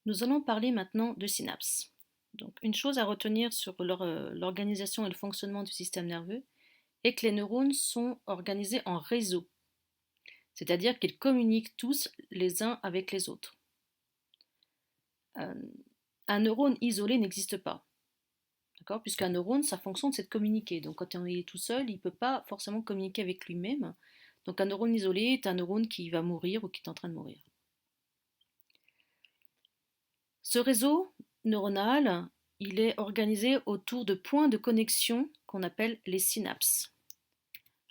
Nous allons parler maintenant de synapses. Donc, une chose à retenir sur l'organisation et le fonctionnement du système nerveux est que les neurones sont organisés en réseau, c'est-à-dire qu'ils communiquent tous les uns avec les autres. Euh, un neurone isolé n'existe pas, d'accord? Puisqu'un neurone, sa fonction, c'est de communiquer. Donc, quand il est tout seul, il ne peut pas forcément communiquer avec lui-même. Donc, un neurone isolé est un neurone qui va mourir ou qui est en train de mourir. Ce réseau neuronal, il est organisé autour de points de connexion qu'on appelle les synapses.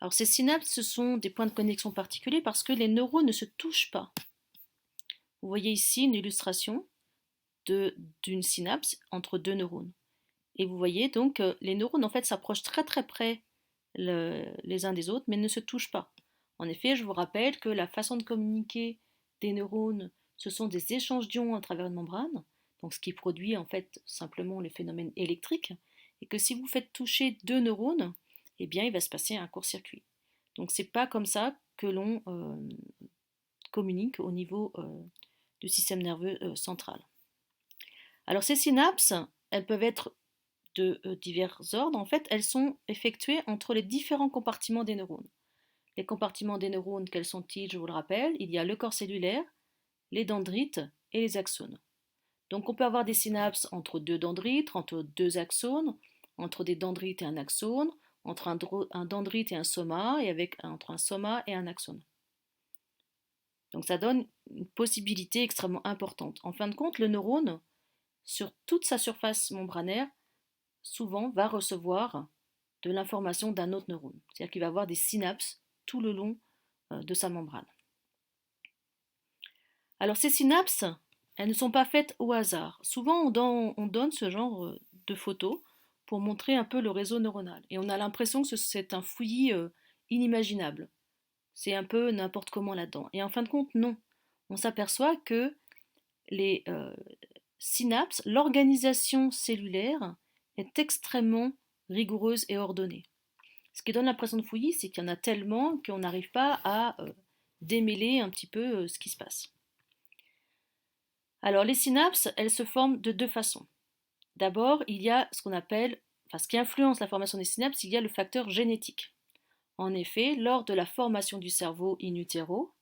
Alors ces synapses, ce sont des points de connexion particuliers parce que les neurones ne se touchent pas. Vous voyez ici une illustration d'une synapse entre deux neurones. Et vous voyez donc les neurones en fait s'approchent très très près les uns des autres mais ne se touchent pas. En effet, je vous rappelle que la façon de communiquer des neurones, ce sont des échanges d'ions à travers une membrane, donc ce qui produit en fait simplement les phénomènes électriques, et que si vous faites toucher deux neurones, eh bien il va se passer un court-circuit. Donc c'est pas comme ça que l'on communique au niveau du système nerveux central. Alors ces synapses, elles peuvent être de divers ordres. En fait, elles sont effectuées entre les différents compartiments des neurones. Les compartiments des neurones, quels sont-ils? Je vous le rappelle, il y a le corps cellulaire, les dendrites et les axones. Donc on peut avoir des synapses entre deux dendrites, entre deux axones, entre des dendrites et un axone, entre un dendrite et un soma, et entre un soma et un axone. Donc ça donne une possibilité extrêmement importante. En fin de compte, le neurone, sur toute sa surface membranaire, souvent va recevoir de l'information d'un autre neurone. C'est-à-dire qu'il va avoir des synapses tout le long de sa membrane. Alors ces synapses, elles ne sont pas faites au hasard. Souvent on donne ce genre de photos pour montrer un peu le réseau neuronal. Et on a l'impression que c'est un fouillis inimaginable. C'est un peu n'importe comment là-dedans. Et en fin de compte, non. On s'aperçoit que les synapses, l'organisation cellulaire est extrêmement rigoureuse et ordonnée. Ce qui donne l'impression de fouillis, c'est qu'il y en a tellement qu'on n'arrive pas à démêler un petit peu ce qui se passe. Alors les synapses, elles se forment de deux façons. D'abord, il y a ce qu'on appelle, enfin ce qui influence la formation des synapses, il y a le facteur génétique. En effet, lors de la formation du cerveau in utero,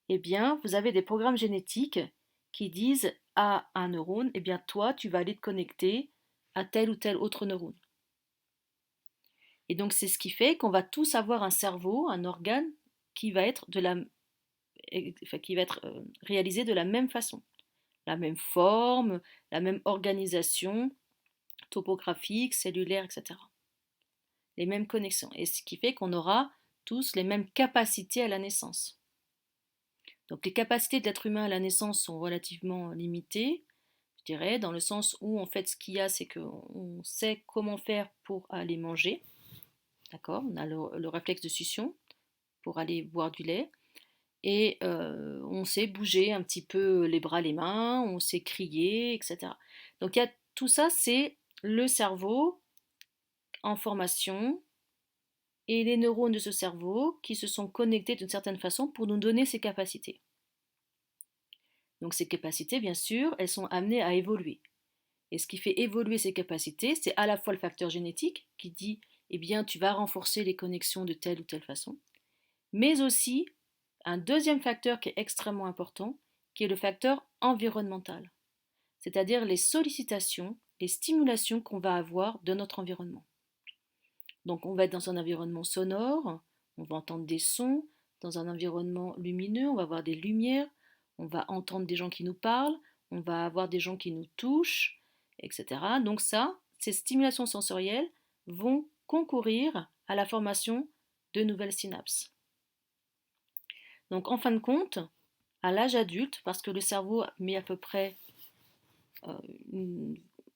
eh bien, vous avez des programmes génétiques qui disent à un neurone, eh bien toi, tu vas aller te connecter à tel ou tel autre neurone. Et donc c'est ce qui fait qu'on va tous avoir un cerveau, un organe qui va être réalisé de la même façon, la même forme, la même organisation topographique, cellulaire, etc. Les mêmes connexions. Et ce qui fait qu'on aura tous les mêmes capacités à la naissance. Donc les capacités de l'être humain à la naissance sont relativement limitées, je dirais, dans le sens où en fait ce qu'il y a, c'est qu'on sait comment faire pour aller manger, d'accord? On a le réflexe de succion pour aller boire du lait, et on sait bouger un petit peu les bras, les mains, on sait crier, etc. Donc il y a tout ça, c'est le cerveau en formation et les neurones de ce cerveau qui se sont connectés d'une certaine façon pour nous donner ces capacités. Donc ces capacités, bien sûr, elles sont amenées à évoluer. Et ce qui fait évoluer ces capacités, c'est à la fois le facteur génétique qui dit, eh bien, tu vas renforcer les connexions de telle ou telle façon, mais aussi un deuxième facteur qui est extrêmement important, qui est le facteur environnemental, c'est-à-dire les sollicitations, les stimulations qu'on va avoir de notre environnement. Donc on va être dans un environnement sonore, on va entendre des sons, dans un environnement lumineux, on va avoir des lumières, on va entendre des gens qui nous parlent, on va avoir des gens qui nous touchent, etc. Donc ça, ces stimulations sensorielles vont concourir à la formation de nouvelles synapses. Donc en fin de compte, à l'âge adulte, parce que le cerveau met à peu près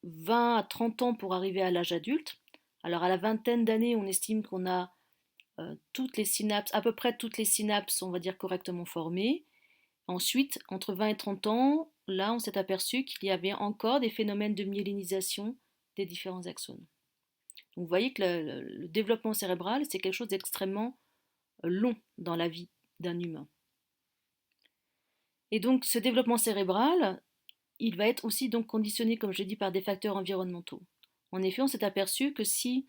20 à 30 ans pour arriver à l'âge adulte, alors à la vingtaine d'années, on estime qu'on a toutes les synapses, à peu près toutes les synapses, on va dire, correctement formées. Ensuite, entre 20 et 30 ans, là, on s'est aperçu qu'il y avait encore des phénomènes de myélinisation des différents axones. Donc vous voyez que le développement cérébral, c'est quelque chose d'extrêmement long dans la vie d'un humain. Et donc ce développement cérébral, il va être aussi donc conditionné, comme je l'ai dit, par des facteurs environnementaux. En effet, on s'est aperçu que si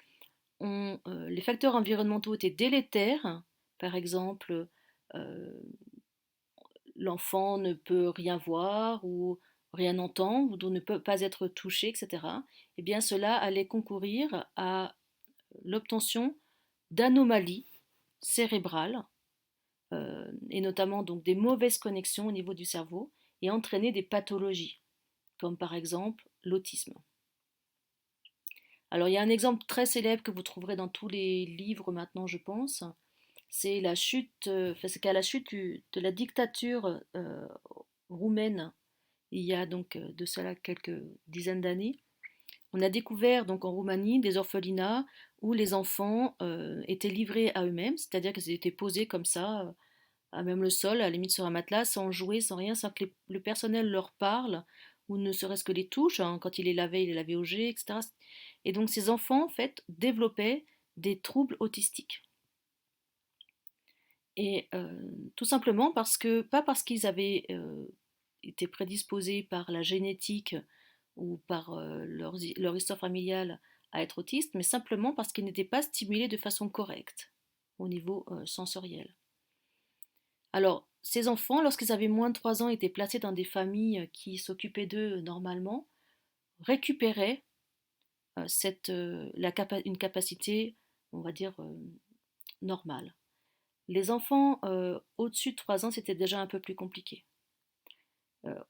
les facteurs environnementaux étaient délétères, par exemple, euh, l'enfant ne peut rien voir ou rien entendre ou ne peut pas être touché, etc., eh bien cela allait concourir à l'obtention d'anomalies cérébrales et notamment donc des mauvaises connexions au niveau du cerveau et entraîner des pathologies, comme par exemple l'autisme. Alors il y a un exemple très célèbre que vous trouverez dans tous les livres maintenant, je pense. C'est la chute, c'est qu'à la chute de la dictature roumaine, il y a donc de cela quelques dizaines d'années, on a découvert donc en Roumanie des orphelinats où les enfants étaient livrés à eux-mêmes, c'est-à-dire qu'ils étaient posés comme ça, à même le sol, à la limite sur un matelas, sans jouer, sans rien, sans que le personnel leur parle, ou ne serait-ce que les touche, hein, quand il est lavé au jet, etc. Et donc ces enfants, en fait, développaient des troubles autistiques. Et tout simplement parce que, pas parce qu'ils avaient été prédisposés par la génétique ou par leur histoire familiale à être autistes, mais simplement parce qu'ils n'étaient pas stimulés de façon correcte au niveau sensoriel. Alors, ces enfants, lorsqu'ils avaient moins de 3 ans, étaient placés dans des familles qui s'occupaient d'eux normalement, récupéraient une capacité, on va dire, normale. Les enfants au-dessus de 3 ans, c'était déjà un peu plus compliqué. Euh,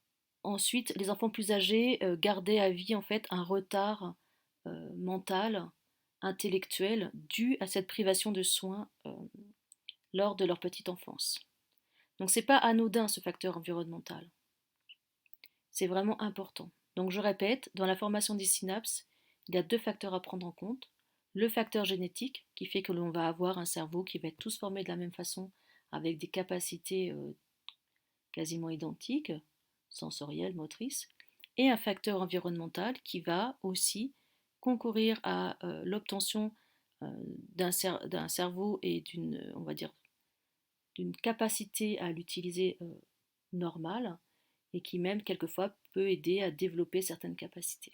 Ensuite, les enfants plus âgés gardaient à vie en fait un retard mental, intellectuel, dû à cette privation de soins lors de leur petite enfance. Donc c'est pas anodin ce facteur environnemental, c'est vraiment important. Donc je répète, dans la formation des synapses, il y a deux facteurs à prendre en compte. Le facteur génétique, qui fait que l'on va avoir un cerveau qui va être tous formés de la même façon, avec des capacités quasiment identiques, sensorielles, motrices, et un facteur environnemental qui va aussi concourir à l'obtention d'un cerveau et on va dire, d'une capacité à l'utiliser normale et qui même quelquefois peut aider à développer certaines capacités.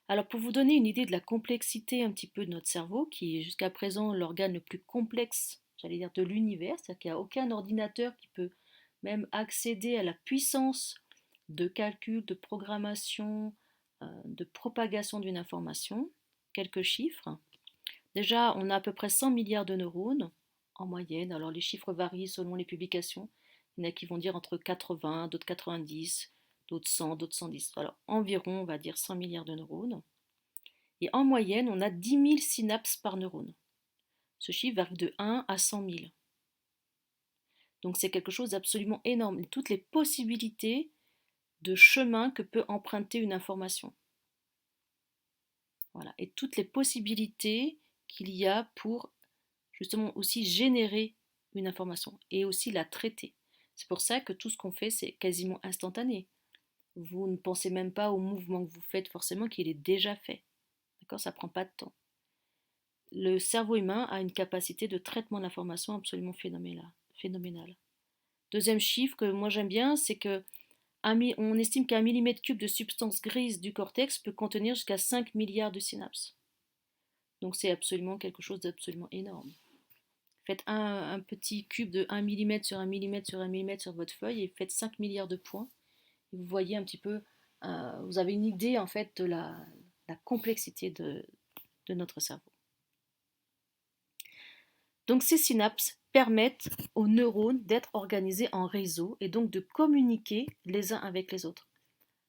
Alors pour vous donner une idée de la complexité un petit peu de notre cerveau, qui est jusqu'à présent l'organe le plus complexe, j'allais dire, de l'univers, c'est-à-dire qu'il n'y a aucun ordinateur qui peut même accéder à la puissance de calcul, de programmation, de propagation d'une information. Quelques chiffres. Déjà, on a à peu près 100 milliards de neurones en moyenne. Alors les chiffres varient selon les publications. Il y en a qui vont dire entre 80, d'autres 90, d'autres 100, d'autres 110. Alors environ, on va dire 100 milliards de neurones. Et en moyenne, on a 10 000 synapses par neurone. Ce chiffre varie de 1 à 100 000. Donc c'est quelque chose d'absolument énorme. Toutes les possibilités de chemin que peut emprunter une information. Voilà. Et toutes les possibilités qu'il y a pour justement aussi générer une information et aussi la traiter. C'est pour ça que tout ce qu'on fait, c'est quasiment instantané. Vous ne pensez même pas au mouvement que vous faites forcément qu'il est déjà fait. D'accord? Ça ne prend pas de temps. Le cerveau humain a une capacité de traitement de l'information absolument phénoménale. Deuxième chiffre que moi j'aime bien, c'est que on estime qu'un millimètre cube de substance grise du cortex peut contenir jusqu'à 5 milliards de synapses. Donc c'est absolument quelque chose d'absolument énorme. Faites un petit cube de 1 mm sur 1 mm sur 1 mm sur votre feuille et faites 5 milliards de points. Et vous voyez un petit peu, vous avez une idée en fait de la complexité de notre cerveau. Donc ces synapses permettent aux neurones d'être organisés en réseau et donc de communiquer les uns avec les autres.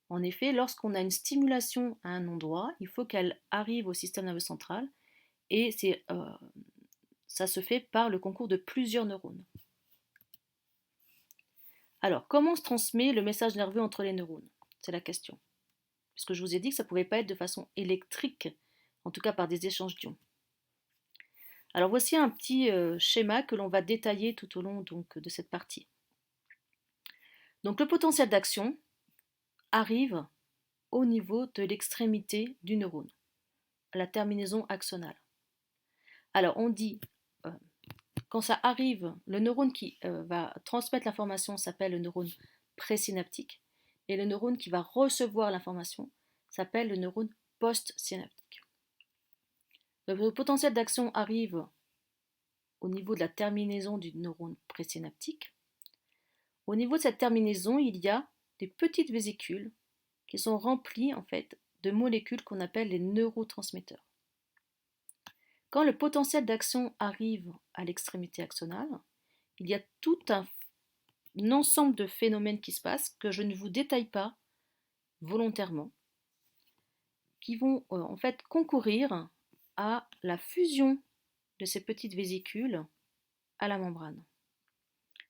En effet, lorsqu'on a une stimulation à un endroit, il faut qu'elle arrive au système nerveux central et ça se fait par le concours de plusieurs neurones. Alors, comment se transmet le message nerveux entre les neurones? C'est la question. Puisque je vous ai dit que ça ne pouvait pas être de façon électrique, en tout cas par des échanges d'ions. Alors voici un petit schéma que l'on va détailler tout au long donc, de cette partie. Donc le potentiel d'action arrive au niveau de l'extrémité du neurone, à la terminaison axonale. Alors on dit, quand ça arrive, le neurone qui va transmettre l'information s'appelle le neurone présynaptique et le neurone qui va recevoir l'information s'appelle le neurone postsynaptique. Le potentiel d'action arrive au niveau de la terminaison du neurone présynaptique. Au niveau de cette terminaison, il y a des petites vésicules qui sont remplies en fait de molécules qu'on appelle les neurotransmetteurs. Quand le potentiel d'action arrive à l'extrémité axonale, il y a tout un ensemble de phénomènes qui se passent que je ne vous détaille pas volontairement, qui vont en fait concourir à la fusion de ces petites vésicules à la membrane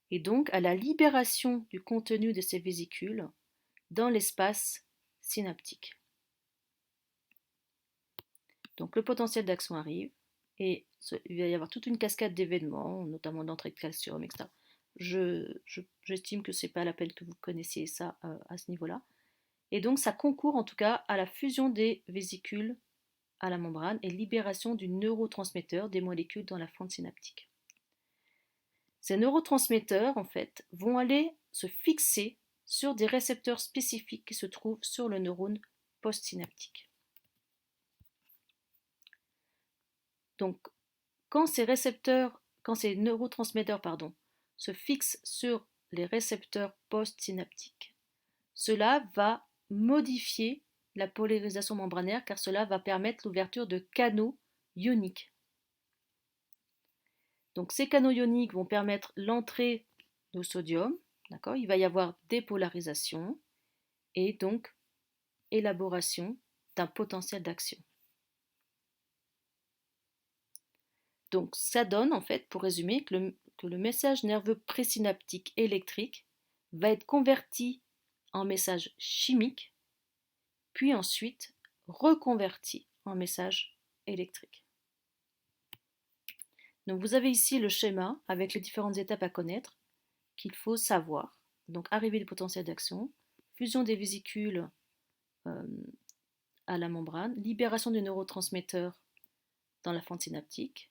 et donc à la libération du contenu de ces vésicules dans l'espace synaptique. Donc le potentiel d'action arrive et il va y avoir toute une cascade d'événements, notamment d'entrée de calcium, etc. J'estime que ce n'est pas la peine que vous connaissiez ça à ce niveau-là. Et donc ça concourt en tout cas à la fusion des vésicules à la membrane et libération du neurotransmetteur des molécules dans la fente synaptique. Ces neurotransmetteurs, en fait, vont aller se fixer sur des récepteurs spécifiques qui se trouvent sur le neurone postsynaptique. Donc, quand ces neurotransmetteurs se fixent sur les récepteurs postsynaptiques, cela va modifier la polarisation membranaire car cela va permettre l'ouverture de canaux ioniques. Donc ces canaux ioniques vont permettre l'entrée de sodium, d'accord ? Il va y avoir dépolarisation et donc élaboration d'un potentiel d'action. Donc ça donne en fait, pour résumer, que le message nerveux présynaptique électrique va être converti en message chimique, puis ensuite reconverti en message électrique. Donc vous avez ici le schéma avec les différentes étapes à connaître qu'il faut savoir. Donc arrivée du potentiel d'action, fusion des vésicules à la membrane, libération du neurotransmetteur dans la fente synaptique.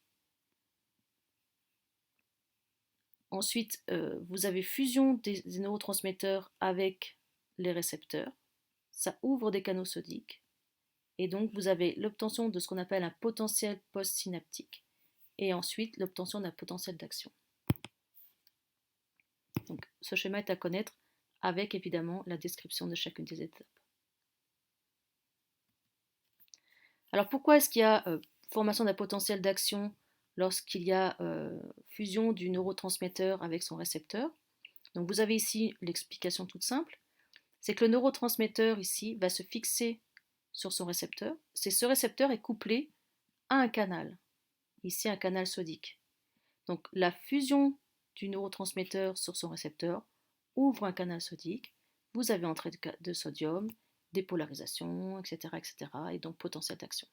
Ensuite, vous avez fusion des neurotransmetteurs avec les récepteurs. Ça ouvre des canaux sodiques. Et donc, vous avez l'obtention de ce qu'on appelle un potentiel postsynaptique. Et ensuite, l'obtention d'un potentiel d'action. Donc, ce schéma est à connaître avec évidemment la description de chacune des étapes. Alors, pourquoi est-ce qu'il y a formation d'un potentiel d'action lorsqu'il y a fusion du neurotransmetteur avec son récepteur? Donc, vous avez ici l'explication toute simple. C'est que le neurotransmetteur ici va se fixer sur son récepteur. Ce récepteur est couplé à un canal, ici un canal sodique. Donc la fusion du neurotransmetteur sur son récepteur ouvre un canal sodique, vous avez entrée de sodium, dépolarisation, etc., etc., et donc potentiel d'action.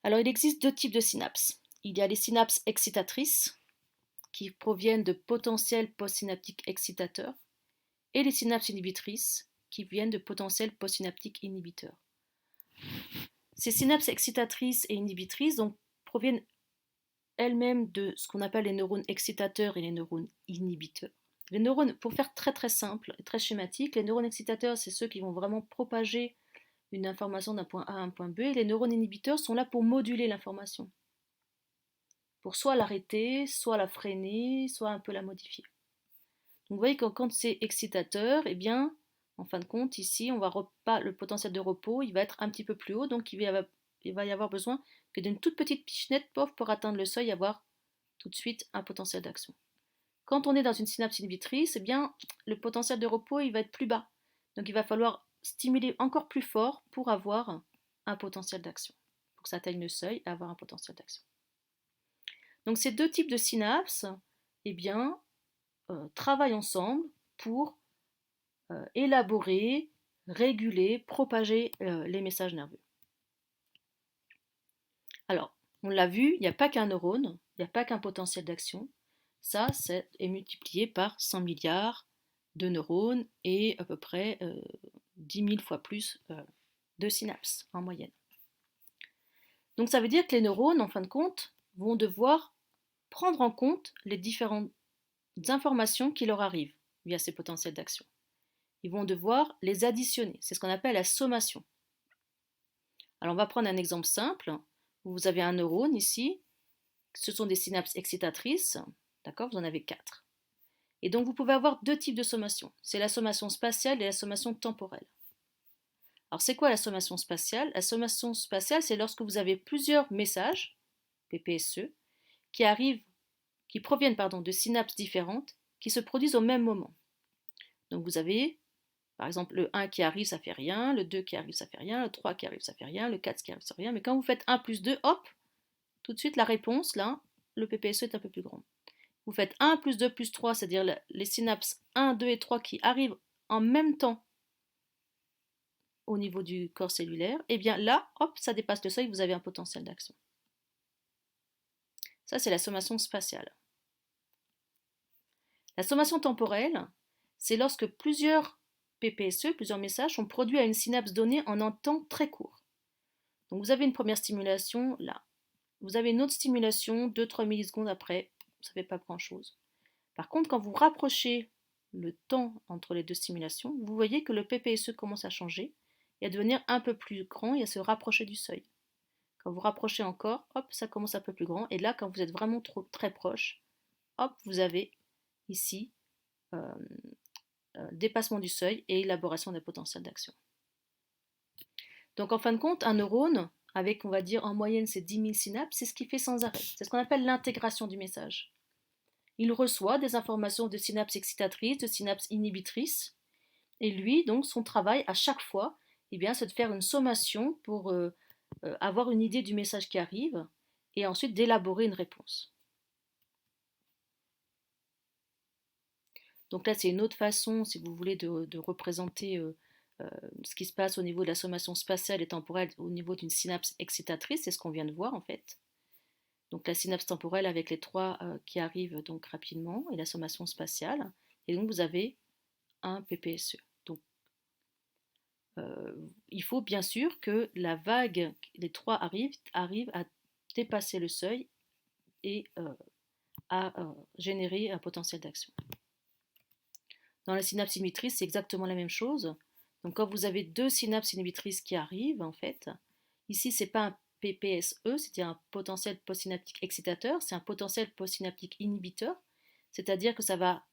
Alors il existe deux types de synapses. Il y a les synapses excitatrices, qui proviennent de potentiels postsynaptiques excitateurs, et les synapses inhibitrices, qui viennent de potentiels postsynaptiques inhibiteurs. Ces synapses excitatrices et inhibitrices donc, proviennent elles-mêmes de ce qu'on appelle les neurones excitateurs et les neurones inhibiteurs. Les neurones, pour faire très très simple et très schématique, les neurones excitateurs, c'est ceux qui vont vraiment propager une information d'un point A à un point B, et les neurones inhibiteurs sont là pour moduler l'information, pour soit l'arrêter, soit la freiner, soit un peu la modifier. Donc vous voyez que quand c'est excitateur, eh bien, en fin de compte, ici, le potentiel de repos, il va être un petit peu plus haut, donc il va y avoir besoin que d'une toute petite pichenette, pour atteindre le seuil, avoir tout de suite un potentiel d'action. Quand on est dans une synapse inhibitrice, eh bien, le potentiel de repos, il va être plus bas. Donc il va falloir stimuler encore plus fort pour avoir un potentiel d'action, pour que ça atteigne le seuil et avoir un potentiel d'action. Donc ces deux types de synapses, eh bien, travaillent ensemble pour élaborer, réguler, propager les messages nerveux. Alors, on l'a vu, il n'y a pas qu'un neurone, il n'y a pas qu'un potentiel d'action. Ça, est multiplié par 100 milliards de neurones et à peu près 10 000 fois plus de synapses en moyenne. Donc ça veut dire que les neurones, en fin de compte, vont devoir prendre en compte les différentes informations qui leur arrivent via ces potentiels d'action. Ils vont devoir les additionner. C'est ce qu'on appelle la sommation. Alors on va prendre un exemple simple. Vous avez un neurone ici. Ce sont des synapses excitatrices. D'accord? Vous en avez 4. Et donc vous pouvez avoir 2 types de sommation. C'est la sommation spatiale et la sommation temporelle. Alors c'est quoi la sommation spatiale? La sommation spatiale, c'est lorsque vous avez plusieurs messages, PPSE, qui proviennent de synapses différentes, qui se produisent au même moment. Donc vous avez, par exemple, le 1 qui arrive, ça fait rien, le 2 qui arrive, ça fait rien, le 3 qui arrive, ça fait rien, le 4 qui arrive, ça fait rien. Mais quand vous faites 1 plus 2, hop, tout de suite la réponse, là, le PPSE est un peu plus grand. Vous faites 1 plus 2 plus 3, c'est-à-dire les synapses 1, 2 et 3 qui arrivent en même temps au niveau du corps cellulaire, et bien là, hop, ça dépasse le seuil, vous avez un potentiel d'action. Ça, c'est la sommation spatiale. La sommation temporelle, c'est lorsque plusieurs PPSE, plusieurs messages, sont produits à une synapse donnée en un temps très court. Donc vous avez une première stimulation là. Vous avez une autre stimulation 2-3 millisecondes après, ça ne fait pas grand-chose. Par contre, quand vous rapprochez le temps entre les deux stimulations, vous voyez que le PPSE commence à changer et à devenir un peu plus grand et à se rapprocher du seuil. Quand vous rapprochez encore, hop, ça commence un peu plus grand. Et là, quand vous êtes vraiment très proche, hop, vous avez ici euh, dépassement du seuil et élaboration des potentiels d'action. Donc en fin de compte, un neurone, avec on va dire en moyenne ces 10 000 synapses, c'est ce qu'il fait sans arrêt. C'est ce qu'on appelle l'intégration du message. Il reçoit des informations de synapses excitatrices, de synapses inhibitrices, et lui, donc, son travail à chaque fois, eh bien, c'est de faire une sommation pour avoir une idée du message qui arrive, et ensuite d'élaborer une réponse. Donc là, c'est une autre façon, si vous voulez, de représenter ce qui se passe au niveau de la sommation spatiale et temporelle au niveau d'une synapse excitatrice, c'est ce qu'on vient de voir en fait. Donc la synapse temporelle avec les 3 qui arrivent donc rapidement et la sommation spatiale. Et donc vous avez un PPSE. Donc il faut bien sûr que la vague, les 3 arrivent à dépasser le seuil et à générer un potentiel d'action. Dans la synapse inhibitrice, c'est exactement la même chose. Donc quand vous avez 2 synapses inhibitrices qui arrivent, en fait, ici c'est pas un PPSE, c'est-à-dire un potentiel postsynaptique excitateur, c'est un potentiel postsynaptique inhibiteur, c'est-à-dire que ça va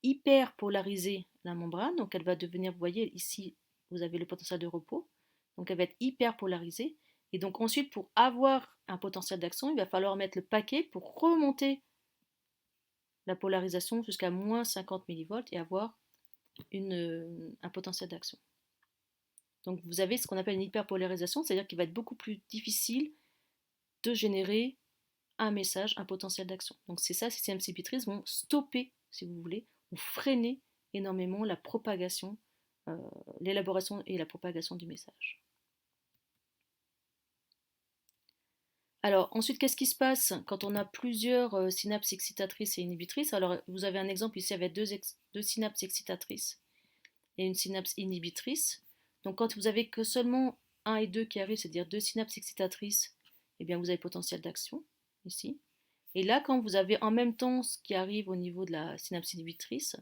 hyper polariser la membrane, donc elle va devenir, vous voyez ici, vous avez le potentiel de repos, donc elle va être hyper polarisée, et donc ensuite pour avoir un potentiel d'action, il va falloir mettre le paquet pour remonter la polarisation jusqu'à moins 50 millivolts et avoir un potentiel d'action. Donc vous avez ce qu'on appelle une hyperpolarisation, c'est-à-dire qu'il va être beaucoup plus difficile de générer un message, un potentiel d'action. Donc c'est ça, ces systèmes inhibitrices vont stopper, si vous voulez, ou freiner énormément la propagation, l'élaboration et la propagation du message. Alors ensuite, qu'est-ce qui se passe quand on a plusieurs synapses excitatrices et inhibitrices? Alors vous avez un exemple ici avec deux synapses excitatrices et une synapse inhibitrice. Donc quand vous avez que seulement 1 et 2 qui arrivent, c'est-à-dire 2 synapses excitatrices, eh bien vous avez potentiel d'action ici. Et là, quand vous avez en même temps ce qui arrive au niveau de la synapse inhibitrice,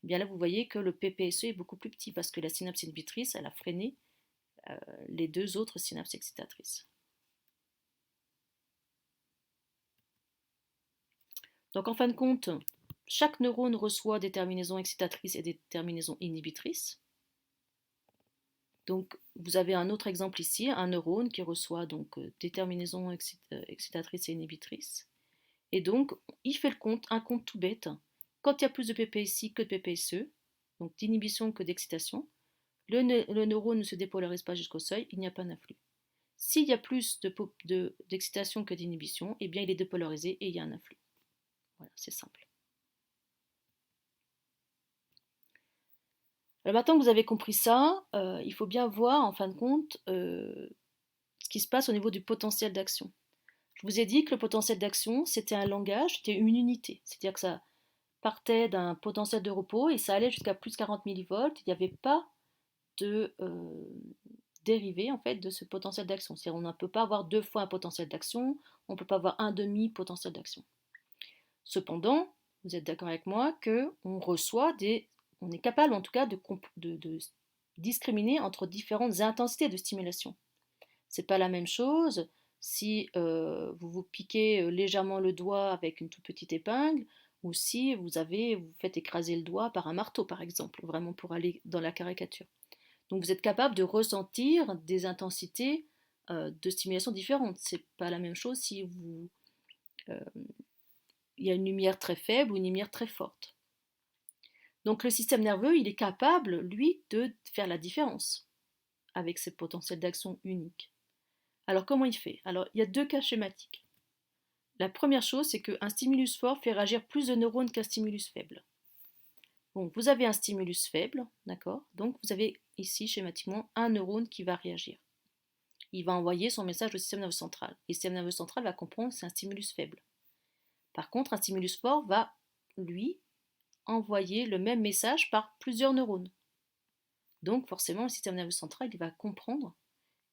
eh bien là vous voyez que le PPSE est beaucoup plus petit parce que la synapse inhibitrice, elle a freiné les 2 autres synapses excitatrices. Donc en fin de compte, chaque neurone reçoit des terminaisons excitatrices et des terminaisons inhibitrices. Donc vous avez un autre exemple ici, un neurone qui reçoit donc des terminaisons excitatrices et inhibitrices. Et donc il fait un compte tout bête. Quand il y a plus de PPSI que de PPSE, donc d'inhibition que d'excitation, le neurone ne se dépolarise pas jusqu'au seuil, il n'y a pas d'influx. S'il y a plus d'excitation que d'inhibition, eh bien il est dépolarisé et il y a un influx. Voilà, c'est simple. Alors maintenant que vous avez compris ça, il faut bien voir en fin de compte ce qui se passe au niveau du potentiel d'action. Je vous ai dit que le potentiel d'action, c'était un langage, c'était une unité. C'est-à-dire que ça partait d'un potentiel de repos et ça allait jusqu'à plus de 40 millivolts. Il n'y avait pas dériver en fait de ce potentiel d'action. C'est-à-dire on ne peut pas avoir 2 fois un potentiel d'action, on ne peut pas avoir un demi-potentiel d'action. Cependant, vous êtes d'accord avec moi qu'on reçoit on est capable en tout cas de discriminer entre différentes intensités de stimulation. C'est pas la même chose si vous vous piquez légèrement le doigt avec une toute petite épingle ou si vous faites écraser le doigt par un marteau par exemple, vraiment pour aller dans la caricature. Donc vous êtes capable de ressentir des intensités de stimulation différentes. C'est pas la même chose si il y a une lumière très faible ou une lumière très forte. Donc le système nerveux, il est capable, lui, de faire la différence avec ses potentiels d'action uniques. Alors comment il fait? Alors il y a 2 cas schématiques. La première chose, c'est qu'un stimulus fort fait réagir plus de neurones qu'un stimulus faible. Bon, vous avez un stimulus faible, d'accord? Donc vous avez ici schématiquement un neurone qui va réagir. Il va envoyer son message au système nerveux central. Et le système nerveux central va comprendre que c'est un stimulus faible. Par contre, un stimulus fort va, lui, envoyer le même message par plusieurs neurones. Donc forcément, le système nerveux central il va comprendre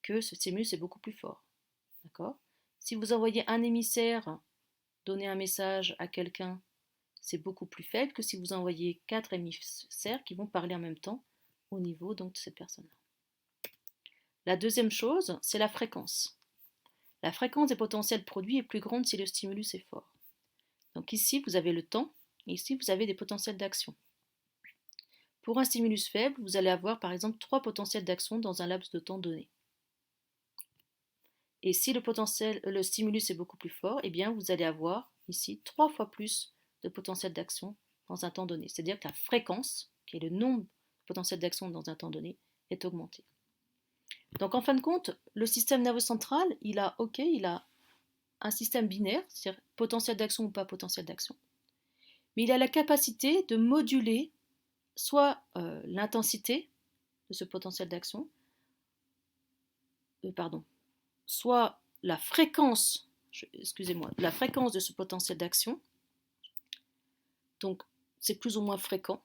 que ce stimulus est beaucoup plus fort. D'accord? Si vous envoyez un émissaire donner un message à quelqu'un, c'est beaucoup plus faible que si vous envoyez 4 émissaires qui vont parler en même temps au niveau donc, de cette personne-là. La deuxième chose, c'est la fréquence. La fréquence des potentiels produits est plus grande si le stimulus est fort. Donc ici, vous avez le temps, et ici, vous avez des potentiels d'action. Pour un stimulus faible, vous allez avoir par exemple 3 potentiels d'action dans un laps de temps donné. Et si le stimulus est beaucoup plus fort, eh bien vous allez avoir ici 3 fois plus de potentiel d'action dans un temps donné. C'est-à-dire que la fréquence, qui est le nombre de potentiels d'action dans un temps donné, est augmentée. Donc en fin de compte, le système nerveux central, il a un système binaire, c'est-à-dire potentiel d'action ou pas potentiel d'action. Mais il a la capacité de moduler soit l'intensité de ce potentiel d'action, soit la fréquence de ce potentiel d'action, donc c'est plus ou moins fréquent,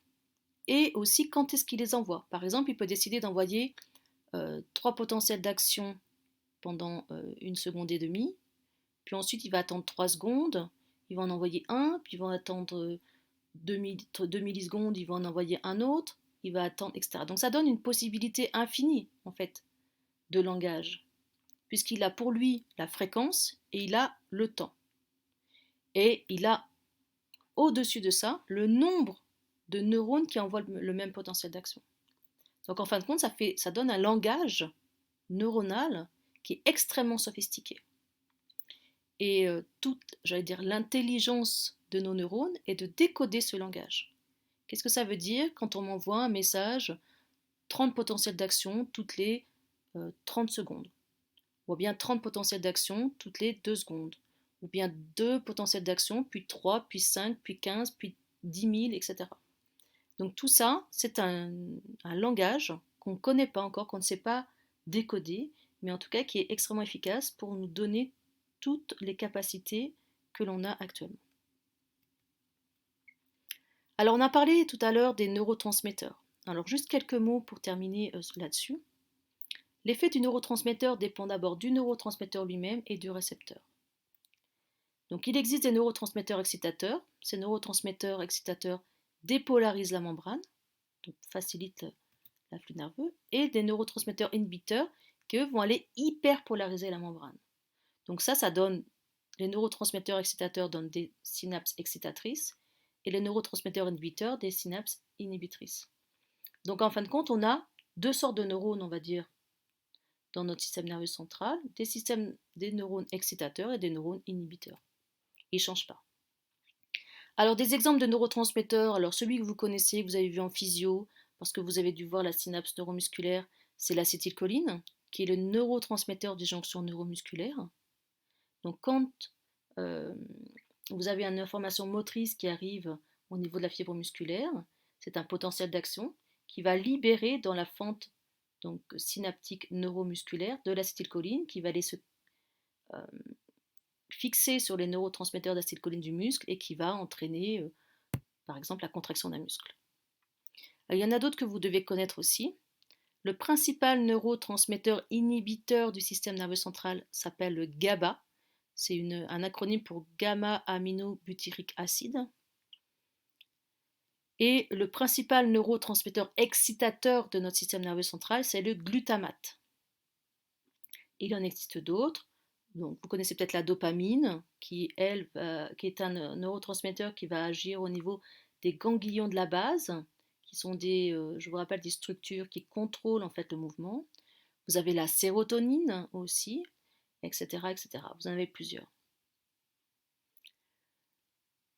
et aussi quand est-ce qu'il les envoie. Par exemple, il peut décider d'envoyer 3 potentiels d'action pendant 1 seconde et demie, puis ensuite il va attendre 3 secondes, il va en envoyer un, puis il va attendre 2 millisecondes, il va en envoyer un autre, il va attendre, etc. Donc ça donne une possibilité infinie, en fait, de langage, puisqu'il a pour lui la fréquence et il a le temps. Et il a au-dessus de ça le nombre de neurones qui envoient le même potentiel d'action. Donc en fin de compte, ça donne un langage neuronal qui est extrêmement sophistiqué. Et l'intelligence de nos neurones est de décoder ce langage. Qu'est-ce que ça veut dire quand on m'envoie un message 30 potentiels d'action toutes les 30 secondes, ou bien 30 potentiels d'action toutes les 2 secondes, ou bien 2 potentiels d'action, puis 3, puis 5, puis 15, puis 10 000, etc. Donc tout ça, c'est un langage qu'on ne connaît pas encore, qu'on ne sait pas décoder, mais en tout cas qui est extrêmement efficace pour nous donner toutes les capacités que l'on a actuellement. Alors on a parlé tout à l'heure des neurotransmetteurs. Alors juste quelques mots pour terminer là-dessus. L'effet du neurotransmetteur dépend d'abord du neurotransmetteur lui-même et du récepteur. Donc il existe des neurotransmetteurs excitateurs. Ces neurotransmetteurs excitateurs dépolarisent la membrane, donc facilitent l'afflux nerveux, et des neurotransmetteurs inhibiteurs qui eux vont aller hyperpolariser la membrane. Donc ça donne, les neurotransmetteurs excitateurs donnent des synapses excitatrices et les neurotransmetteurs inhibiteurs des synapses inhibitrices. Donc en fin de compte, on a 2 sortes de neurones, on va dire, dans notre système nerveux central, des neurones excitateurs et des neurones inhibiteurs. Ils ne changent pas. Alors des exemples de neurotransmetteurs, alors celui que vous connaissez, que vous avez vu en physio, parce que vous avez dû voir la synapse neuromusculaire, c'est l'acétylcholine, qui est le neurotransmetteur des jonctions neuromusculaires. Donc quand vous avez une information motrice qui arrive au niveau de la fibre musculaire, c'est un potentiel d'action qui va libérer dans la fente donc, synaptique neuromusculaire de l'acétylcholine qui va aller se fixer sur les neurotransmetteurs d'acétylcholine du muscle et qui va entraîner par exemple la contraction d'un muscle. Il y en a d'autres que vous devez connaître aussi. Le principal neurotransmetteur inhibiteur du système nerveux central s'appelle le GABA. C'est un acronyme pour gamma-aminobutyrique acide. Et le principal neurotransmetteur excitateur de notre système nerveux central, c'est le glutamate. Il en existe d'autres. Donc, vous connaissez peut-être la dopamine, qui est un neurotransmetteur qui va agir au niveau des ganglions de la base, qui sont je vous rappelle, des structures qui contrôlent en fait le mouvement. Vous avez la sérotonine aussi, etc., etc. Vous en avez plusieurs.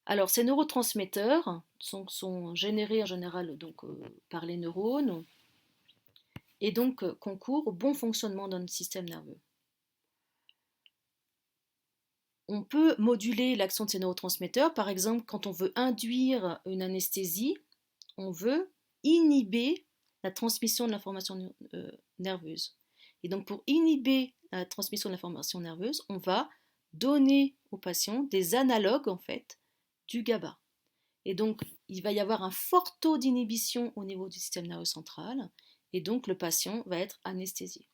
Alors, ces neurotransmetteurs sont générés en général donc, par les neurones et donc concourent au bon fonctionnement de notre système nerveux. On peut moduler l'action de ces neurotransmetteurs. Par exemple, quand on veut induire une anesthésie, on veut inhiber la transmission de l'information nerveuse. Et donc, pour inhiber la transmission de l'information nerveuse, on va donner aux patients des analogues en fait du GABA. Et donc, il va y avoir un fort taux d'inhibition au niveau du système nerveux central, et donc le patient va être anesthésié.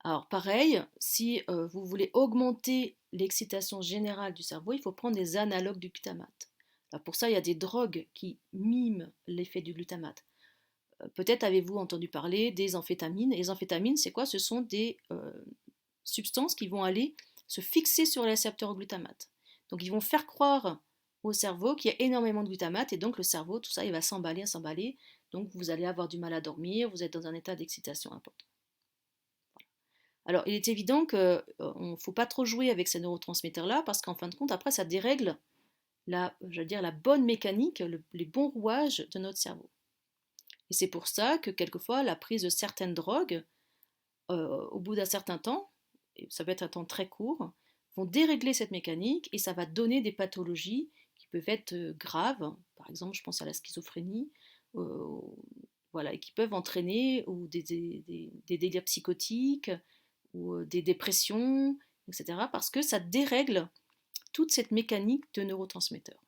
Alors pareil, si vous voulez augmenter l'excitation générale du cerveau, il faut prendre des analogues du glutamate. Alors pour ça, il y a des drogues qui miment l'effet du glutamate. Peut-être avez-vous entendu parler des amphétamines. Et les amphétamines, c'est quoi? Ce sont des substances qui vont aller se fixer sur les récepteurs au glutamate. Donc ils vont faire croire au cerveau qu'il y a énormément de glutamate, et donc le cerveau, tout ça, il va s'emballer, s'emballer. Donc vous allez avoir du mal à dormir, vous êtes dans un état d'excitation important. Alors, il est évident qu'il ne faut pas trop jouer avec ces neurotransmetteurs-là, parce qu'en fin de compte, après, ça dérègle la bonne mécanique, les bons rouages de notre cerveau. Et c'est pour ça que quelquefois, la prise de certaines drogues, au bout d'un certain temps, et ça peut être un temps très court, vont dérégler cette mécanique et ça va donner des pathologies qui peuvent être graves. Par exemple, je pense à la schizophrénie, voilà, et qui peuvent entraîner ou des délires psychotiques, ou des dépressions, etc., parce que ça dérègle toute cette mécanique de neurotransmetteurs.